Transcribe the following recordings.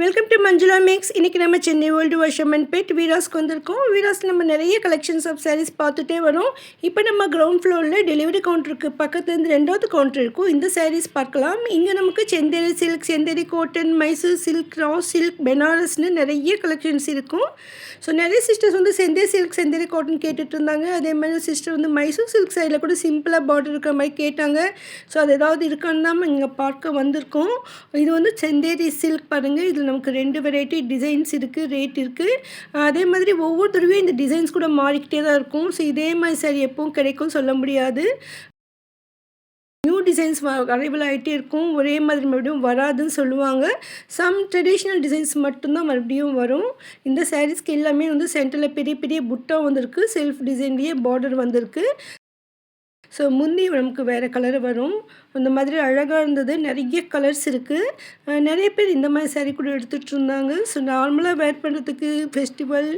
Welcome to Manjula maths. இன்றைக்கி நம்ம Chennai world வர்ஷமன் bed வீராஸ்க்கு வந்திருக்கோம். வீராஸில் நம்ம நிறைய கலெக்ஷன்ஸ் ஆஃப் சாரீஸ் பார்த்துட்டே வரோம். இப்போ நம்ம கிரவுண்ட் ஃப்ளோரில் டெலிவரி கவுண்டருக்கு பக்கத்துலேருந்து 2வது கவுண்டர் இருக்கும். இந்த சாரீஸ் பார்க்கலாம். இங்கே நமக்கு Chanderi silk, Chanderi cotton, Mysore silk, raw silk, பெனாரஸ்னு நிறைய கலெக்ஷன்ஸ் இருக்கும். ஸோ நிறைய சிஸ்டர்ஸ் வந்து செந்தேரி சில்க், செந்தேரி காட்டன் கேட்டுட்டு இருந்தாங்க. அதே மாதிரி சிஸ்டர் வந்து மைசூர் சில்க் சைடில் கூட சிம்பிளாக பார்டர் இருக்கிற மாதிரி கேட்டாங்க. ஸோ அது ஏதாவது இருக்கான்னு தான் இங்கே பார்க்க வந்திருக்கோம். இது வந்து செந்தேரி சில்க் பாருங்கள். இதில் நமக்கு 2 வெரைட்டி டிசைன்ஸ் இருக்குது, ரேட் இருக்குது. அதே மாதிரி ஒவ்வொரு தடவையும் இந்த டிசைன்ஸ் கூட மாறிக்கிட்டே தான் இருக்கும். ஸோ இதே மாதிரி சாரி எப்பவும் கிடைக்கும் சொல்ல முடியாது. நியூ டிசைன்ஸ் அரைவல் ஆகிட்டே இருக்கும். ஒரே மாதிரி மறுபடியும் வராதுன்னு சொல்லுவாங்க. சம் ட்ரெடிஷ்னல் டிசைன்ஸ் மட்டும்தான் மறுபடியும் வரும். இந்த சாரீஸ்க்கு எல்லாமே வந்து சென்டரில் பெரிய பெரிய புட்டா வந்திருக்கு. செல்ஃப் டிசைன்லேயே பார்டர் வந்திருக்கு. ஸோ முந்தி நமக்கு வேறு கலர் வரும். அந்த மாதிரி அழகாக இருந்தது. நிறைய கலர்ஸ் இருக்குது. நிறைய பேர் இந்த மாதிரி சாரீ கூட எடுத்துகிட்டு இருந்தாங்க. ஸோ நார்மலாக வேர் பண்ணுறதுக்கு ஃபெஸ்டிவல்,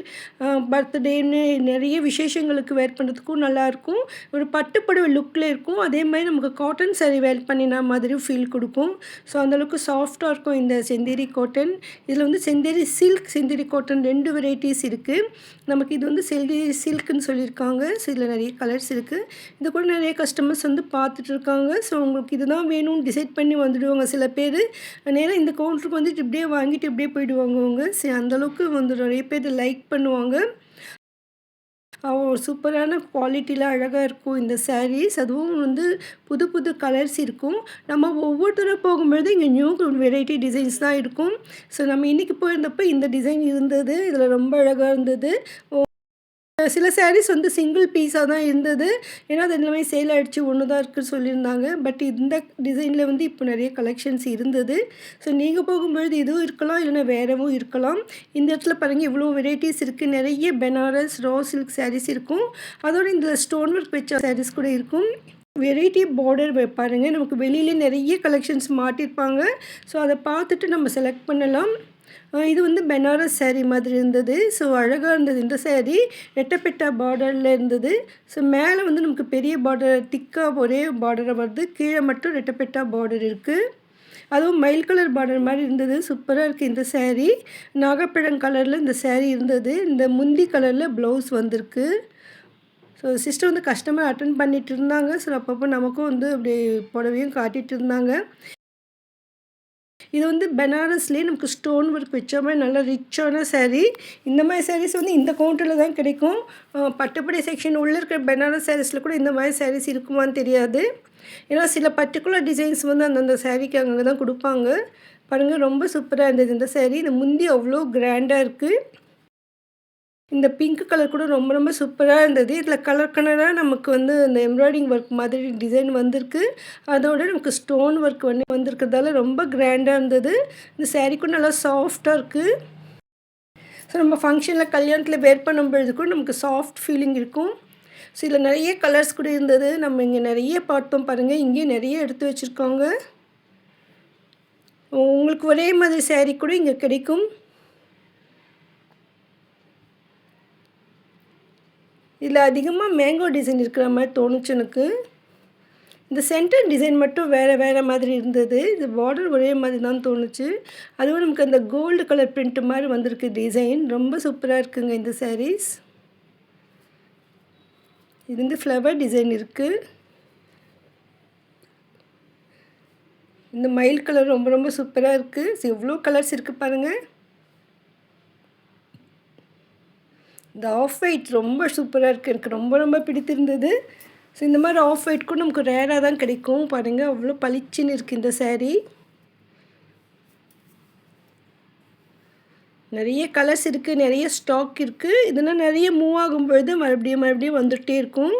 பர்த்டேன்னு நிறைய விசேஷங்களுக்கு வேர் பண்ணுறதுக்கும் நல்லாயிருக்கும். ஒரு பட்டுப்புடவை லுக்கில் இருக்கும். அதே மாதிரி நமக்கு காட்டன் சாரீ வேர் பண்ணின மாதிரி ஃபீல் கொடுக்கும். ஸோ அந்தளவுக்கு சாஃப்டாக இருக்கும் இந்த செந்தேரி காட்டன். இதில் வந்து Chanderi silk, Chanderi cotton 2 varieties இருக்குது. நமக்கு இது வந்து செந்தேரி சில்க்குன்னு சொல்லியிருக்காங்க. ஸோ இதில் நிறைய கலர்ஸ் இருக்குது. இது கூட நிறைய கஸ்டமர்ஸ் வந்து பார்த்துட்டு இருக்காங்க. ஸோ உங்களுக்கு இதுதான் வேணும்னு டிசைட் பண்ணி வந்துடுவாங்க. சில பேர் நேராக இந்த கவுண்டருக்கு வந்துட்டு இப்படியே வாங்கிட்டு இப்படியே போயிடுவாங்க அவங்க. சரி, அந்தளவுக்கு வந்து நிறைய பேர் லைக் பண்ணுவாங்க. சூப்பரான குவாலிட்டியில் அழகாக இருக்கும் இந்த சாரீஸ். அதுவும் வந்து புது புது கலர்ஸ் இருக்கும். நம்ம ஒவ்வொரு தடவை போகும்பொழுது இங்கே நியூ வெரைட்டி டிசைன்ஸ் தான் இருக்கும். ஸோ நம்ம இன்றைக்கி போயிருந்தப்போ இந்த டிசைன் இருந்தது. இதில் ரொம்ப அழகாக இருந்தது. சில சாரீஸ் வந்து சிங்கிள் பீஸாக தான் இருந்தது. ஏன்னா அது எல்லாமே சேல் ஆகிடுச்சு, ஒன்று தான் இருக்குதுன்னு சொல்லியிருந்தாங்க. பட் இந்த டிசைனில் வந்து இப்போ நிறைய கலெக்ஷன்ஸ் இருந்தது. ஸோ நீங்கள் போகும்பொழுது இதுவும் இருக்கலாம், இல்லைனா வேறவும் இருக்கலாம். இந்த இடத்துல பாருங்கள் இவ்வளோ வெரைட்டிஸ் இருக்குது. நிறைய பெனாரஸ், ரா சில்க் சாரீஸ் இருக்கும். அதோடு இந்த ஸ்டோன் ஒர்க் வச்ச சாரீஸ் கூட இருக்கும். வெரைட்டி பார்டர் பாருங்கள். நமக்கு வெளியிலே நிறைய கலெக்ஷன்ஸ் மாட்டியிருப்பாங்க. ஸோ அதை பார்த்துட்டு நம்ம செலக்ட் பண்ணலாம். இது வந்து பெனாரஸ் சாரீ மாதிரி இருந்தது. ஸோ அழகாக இருந்தது இந்த சாரீ. ரெட்டப்பெட்டா பார்டரில் இருந்தது. ஸோ மேலே வந்து நமக்கு பெரிய பார்டர் திக்காக ஒரே பார்டராக வருது. கீழே மட்டும் ரெட்டப்பெட்டா பார்டர் இருக்குது. அதுவும் மயில் கலர் பார்டர் மாதிரி இருந்தது. சூப்பராக இருக்குது இந்த சாரீ. நாகப்பழம் கலரில் இந்த சாரீ இருந்தது. இந்த முந்தி கலரில் ப்ளவுஸ் வந்திருக்கு. ஸோ சிஸ்டர் வந்து கஸ்டமர் அட்டன் பண்ணிகிட்டு இருந்தாங்க. ஸோ அப்பப்போ நமக்கும் வந்து அப்படி புடவையும் காட்டிகிட்டு இருந்தாங்க. இது வந்து பெனாரஸ்லேயே நமக்கு ஸ்டோன் ஒர்க் வச்ச மாதிரி நல்லா ரிச்சான சாரீ. இந்த மாதிரி சாரீஸ் வந்து இந்த கவுண்டரில் தான் கிடைக்கும். பட்டுப்படை செக்ஷன் உள்ளே இருக்கிற பெனாரஸ் சாரீஸில் கூட இந்த மாதிரி சாரீஸ் இருக்குமான்னு தெரியாது. ஏன்னா சில பர்டிகுலர் டிசைன்ஸ் வந்து அந்தந்த சாரீக்கு அங்கே தான் கொடுப்பாங்க. பாருங்கள், ரொம்ப சூப்பராக இருந்தது இந்த சாரீ. இந்த முந்தி அவ்வளோ கிராண்டாக இருக்குது. இந்த பிங்க் கலர் கூட ரொம்ப ரொம்ப சூப்பராக இருந்தது. இதில் கலர் கலராக நமக்கு வந்து இந்த எம்ப்ராய்டிங் ஒர்க் மாதிரி டிசைன் வந்திருக்கு. அதோட நமக்கு ஸ்டோன் ஒர்க் வந்திருக்கிறதால ரொம்ப கிராண்டாக இருந்தது. இந்த சாரீ கூட நல்லா சாஃப்டாக இருக்குது. ஸோ நம்ம ஃபங்க்ஷனில், கல்யாணத்தில் வேர் பண்ணும்பொழுது கூட நமக்கு சாஃப்ட் ஃபீலிங் இருக்கும். ஸோ இதில் நிறைய கலர்ஸ் கூட இருந்தது. நம்ம இங்கே நிறைய பார்த்தோம் பாருங்கள். இங்கேயும் நிறைய எடுத்து வச்சுருக்காங்க. உங்களுக்கு ஒரே மாதிரி சாரீ கூட இங்கே கிடைக்கும். இதில் அதிகமாக மேங்கோ டிசைன் இருக்கிற மாதிரி தோணுச்சு எனக்கு. இந்த சென்டர் டிசைன் மட்டும் வேறு வேறு மாதிரி இருந்தது. இது பார்டர் ஒரே மாதிரி தான் தோணுச்சு. அதுவும் நமக்கு அந்த கோல்டு கலர் பிரிண்ட் மாதிரி வந்திருக்கு டிசைன். ரொம்ப சூப்பராக இருக்குங்க இந்த சாரீஸ். இது வந்து ஃப்ளவர் டிசைன் இருக்குது. இந்த மயில் கலர் ரொம்ப ரொம்ப சூப்பராக இருக்குது. ஸோ எவ்வளோ கலர்ஸ் இருக்குது பாருங்கள். இந்த ஆஃப் ஒயிட் ரொம்ப சூப்பராக இருக்குது. எனக்கு ரொம்ப ரொம்ப பிடித்திருந்தது. ஸோ இந்த மாதிரி ஆஃப் ஒயிட் கூட நமக்கு ரேராக தான் கிடைக்கும். பாருங்கள், அவ்வளோ பளிச்சுன்னு இருக்குது இந்த சாரீ. நிறைய கலர்ஸ் இருக்குது, நிறைய ஸ்டாக் இருக்குது. இதெல்லாம் நிறைய மூவ் ஆகும்பொழுது மறுபடியும் வந்துகிட்டே இருக்கும்.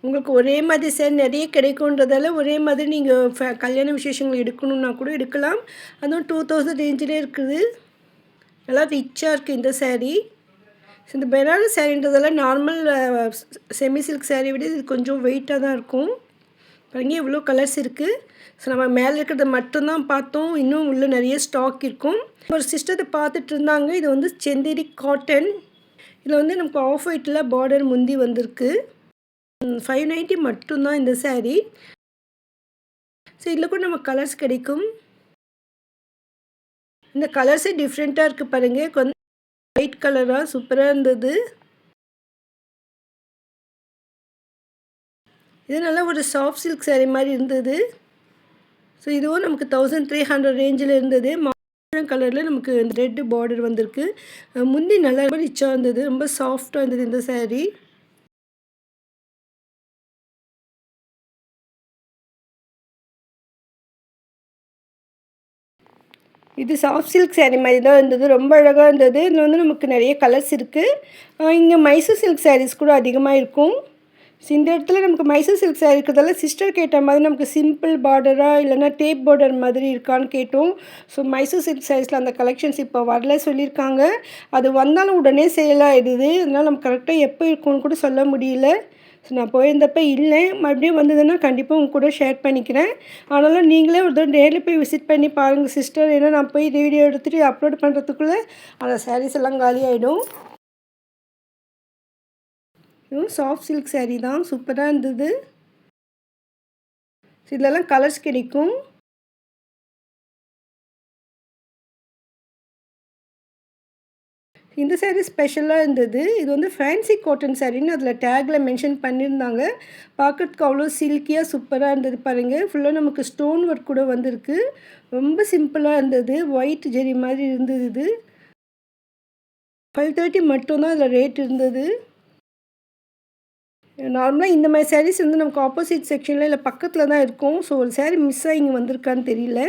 உங்களுக்கு ஒரே மாதிரி சார் நிறைய கிடைக்குன்றதால ஒரே மாதிரி நீங்கள் கல்யாண விசேஷங்கள் எடுக்கணுன்னா கூட எடுக்கலாம். அதுவும் 2000 ரேஞ்சிலே இருக்குது. நல்லா ரிச்சாக இருக்குது இந்த சாரீ. ஸோ இந்த பெனாரஸ் சாரீன்றதால நார்மல் செமி சில்க் சாரீ விட இது கொஞ்சம் வெயிட்டாக தான் இருக்கும். பாருங்க, இவ்வளோ கலர்ஸ் இருக்குது. ஸோ நம்ம மேலே இருக்கிறத மட்டும்தான் பார்த்தோம். இன்னும் உள்ள நிறைய ஸ்டாக் இருக்கும். ஒரு சிஸ்டத்தை பார்த்துட்டு இருந்தாங்க. இது வந்து செந்தேரி காட்டன். இதில் வந்து நமக்கு ஆஃப் ஒயிட்டில் பார்டர் முந்தி வந்திருக்கு. 590 மட்டும்தான் இந்த சாரீ. ஸோ இதில் கூட நமக்கு கலர்ஸ் கிடைக்கும். இந்த கலர்ஸே டிஃப்ரெண்ட்டாக இருக்குது பாருங்கள். கொஞ்சம் ஒயிட் கலராக சூப்பராக இருந்தது. இது நல்லா ஒரு சாஃப்ட் சில்க் சாரீ மாதிரி இருந்தது. ஸோ இதுவும் நமக்கு 1300 ரேஞ்சில் இருந்தது. கலரில் நமக்கு ரெட் பார்டர் வந்திருக்கு. முந்தி நல்லா ரிச்சாக இருந்தது. ரொம்ப சாஃப்டாக இருந்தது இந்த சாரீ. இது சாஃப்ட் சில்க் சாரீ மாதிரி தான் இருந்தது. ரொம்ப அழகாக இருந்தது. இதில் வந்து நமக்கு நிறைய கலர்ஸ் இருக்குது. இங்கே மைசூர் சில்க் சாரீஸ் கூட அதிகமாக இருக்கும். ஸோ இந்த இடத்துல நமக்கு மைசூர் சில்க் சாரீ இருக்கிறதால சிஸ்டர் கேட்ட மாதிரி நமக்கு சிம்பிள் பார்டராக இல்லைனா டேப் பார்டர் மாதிரி இருக்கான்னு கேட்டோம். ஸோ மைசூர் சில்க் சாரீஸில் அந்த கலெக்ஷன்ஸ் இப்போ வரல சொல்லியிருக்காங்க. அது வந்தாலும் உடனே சேல் ஆகிடுது. அதனால் நம்ம கரெக்டாக எப்போ இருக்கும்னு கூட சொல்ல முடியல. ஸோ நான் போயிருந்தப்போ இல்லை. மறுபடியும் வந்ததுன்னா கண்டிப்பாக உங்க கூட ஷேர் பண்ணிக்கிறேன். ஆனாலும் நீங்களே ஒரு தடவை நேரில் போய் விசிட் பண்ணி பாருங்கள் சிஸ்டர். ஏன்னா நான் போய் வீடியோ எடுத்துகிட்டு அப்லோட் பண்ணுறதுக்குள்ளே அந்த சாரீஸ் எல்லாம் காலி ஆகிடும். இதுவும் சாஃப்ட் சில்க் சாரீ தான். சூப்பராக இருந்தது. இதெல்லாம் கலர்ஸ் கிடைக்கும். இந்த சாரீ ஸ்பெஷலாக இருந்தது. இது வந்து ஃபேன்சி காட்டன் சாரீன்னு அதில் டேக்கில் மென்ஷன் பண்ணியிருந்தாங்க. பார்க்கறதுக்கு அவ்வளோ சில்கியாக சூப்பராக இருந்தது பாருங்கள். ஃபுல்லாக நமக்கு ஸ்டோன் ஒர்க் கூட வந்திருக்கு. ரொம்ப சிம்பிளாக இருந்தது. ஒயிட் ஜெரி மாதிரி இருந்தது இது. 530 மட்டும்தான் அதில் ரேட் இருந்தது. நார்மலாக இந்த மாதிரி சாரீஸ் வந்து நமக்கு ஆப்போசிட் செக்ஷனில் இல்லை பக்கத்தில் தான் இருக்கும். ஸோ ஒரு சாரீ மிஸ் ஆகி இங்கே வந்திருக்கான்னு தெரியல.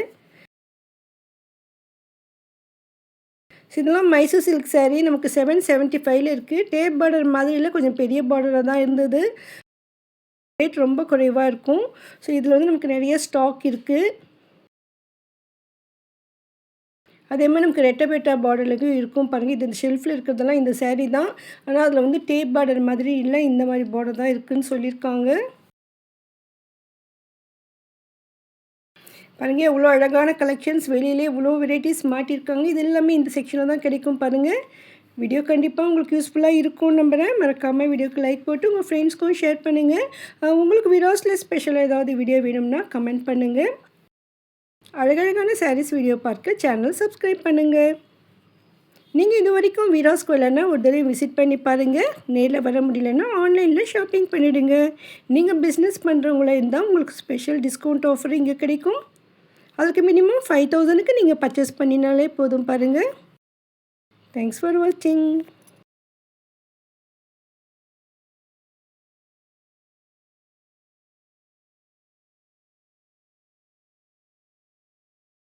இதெல்லாம் மைசூர் சில்க் சாரீ நமக்கு 775 இருக்குது. டேப் பார்டர் மாதிரியில் கொஞ்சம் பெரிய பார்டராக தான் இருந்தது. ரேட் ரொம்ப குறைவாக இருக்கும். ஸோ இதில் வந்து நமக்கு நிறைய ஸ்டாக் இருக்குது. அதே மாதிரி நமக்கு ரெட்டபேட்டா பார்டர்லையும் இருக்கும் பாருங்கள். இது இந்த ஷெல்ஃபில் இருக்கிறதெல்லாம் இந்த சாரீ தான். ஆனால் அதில் வந்து டேப் பார்டர் மாதிரி இல்லை, இந்த மாதிரி பார்டர் தான் இருக்குதுன்னு சொல்லியிருக்காங்க. பாருங்கள் எவ்வளோ அழகான கலெக்ஷன்ஸ். வெளியிலே இவ்வளோ வெரைட்டிஸ் மாட்டியிருக்காங்க. இது எல்லாமே இந்த செக்ஷனில் தான் கிடைக்கும் பாருங்கள். வீடியோ கண்டிப்பாக உங்களுக்கு யூஸ்ஃபுல்லாக இருக்கும்னு நம்புகிறேன். மறக்காமல் வீடியோக்கு லைக் போட்டு உங்கள் ஃப்ரெண்ட்ஸ்க்கும் ஷேர் பண்ணுங்கள். உங்களுக்கு விராஸில் ஸ்பெஷலாக ஏதாவது வீடியோ வேணும்னா கமெண்ட் பண்ணுங்கள். அழகழகான சாரீஸ் வீடியோ பார்க்க சேனல் சப்ஸ்கிரைப் பண்ணுங்கள். நீங்கள் இது வரைக்கும் வீராஸ்க்கு இல்லைன்னா ஒரு தடவை விசிட் பண்ணி பாருங்கள். நேரில் வர முடியலன்னா ஆன்லைனில் ஷாப்பிங் பண்ணிவிடுங்க. நீங்கள் பிஸ்னஸ் பண்ணுறவங்களா இருந்தால் உங்களுக்கு ஸ்பெஷல் டிஸ்கவுண்ட் ஆஃபர் இங்கே கிடைக்கும். அதுக்கு மினிமம் 5000க்கு நீங்கள் பர்ச்சேஸ் பண்ணினாலே போதும் பாருங்கள். தேங்க்ஸ் ஃபார் வாட்சிங்.